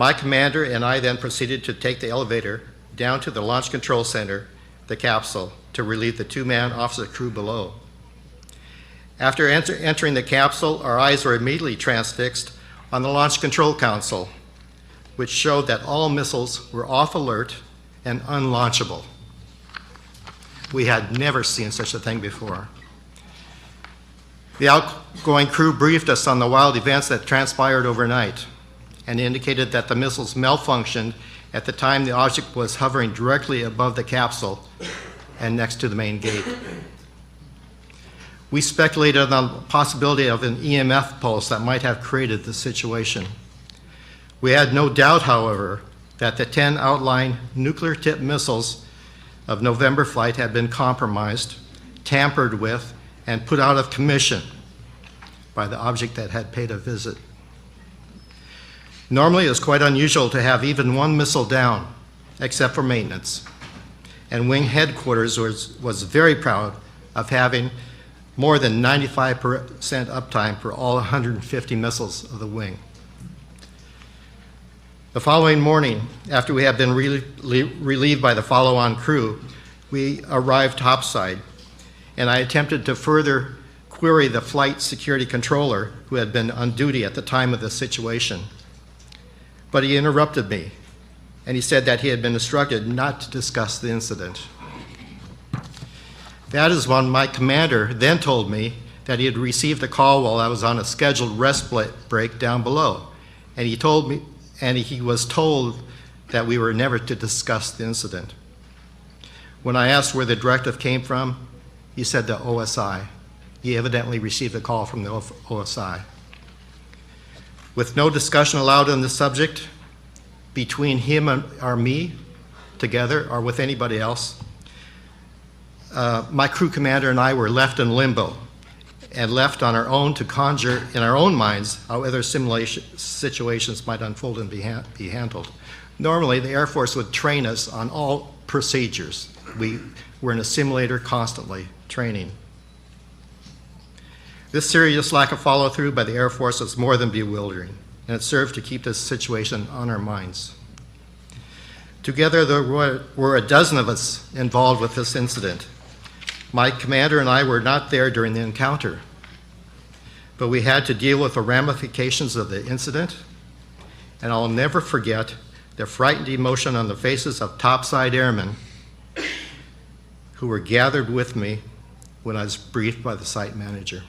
My commander and I then proceeded to take the elevator down to the Launch Control Center, the capsule, to relieve the two-man officer crew below. After entering the capsule, our eyes were immediately transfixed on the Launch Control Console, which showed that all missiles were off alert and unlaunchable. We had never seen such a thing before. The outgoing crew briefed us on the wild events that transpired overnight and indicated that the missiles malfunctioned at the time the object was hovering directly above the capsule and next to the main gate. We speculated on the possibility of an EMF pulse that might have created the situation. We had no doubt, however, that the 10 outlying nuclear-tipped missiles of November flight had been compromised, tampered with, and put out of commission by the object that had paid a visit. Normally, it was quite unusual to have even one missile down, except for maintenance. And Wing Headquarters was very proud of having more than 95% uptime for all 150 missiles of the wing. The following morning, after we had been relieved by the follow-on crew, we arrived topside, and I attempted to further query the flight security controller who had been on duty at the time of the situation. But he interrupted me, and he said that he had been instructed not to discuss the incident. That is when my commander then told me that he had received a call while I was on a scheduled rest break down below, and he was told that we were never to discuss the incident. When I asked where the directive came from, he said the OSI. He evidently received a call from the OSI. With no discussion allowed on the subject between him or me together or with anybody else, my crew commander and I were left in limbo and left on our own to conjure in our own minds how other situations might unfold and be handled. Normally, the Air Force would train us on all procedures. We were in a simulator constantly training. This serious lack of follow-through by the Air Force was more than bewildering, and it served to keep this situation on our minds. Together, there were a dozen of us involved with this incident. My commander and I were not there during the encounter, but we had to deal with the ramifications of the incident, and I'll never forget the frightened emotion on the faces of topside airmen who were gathered with me when I was briefed by the site manager.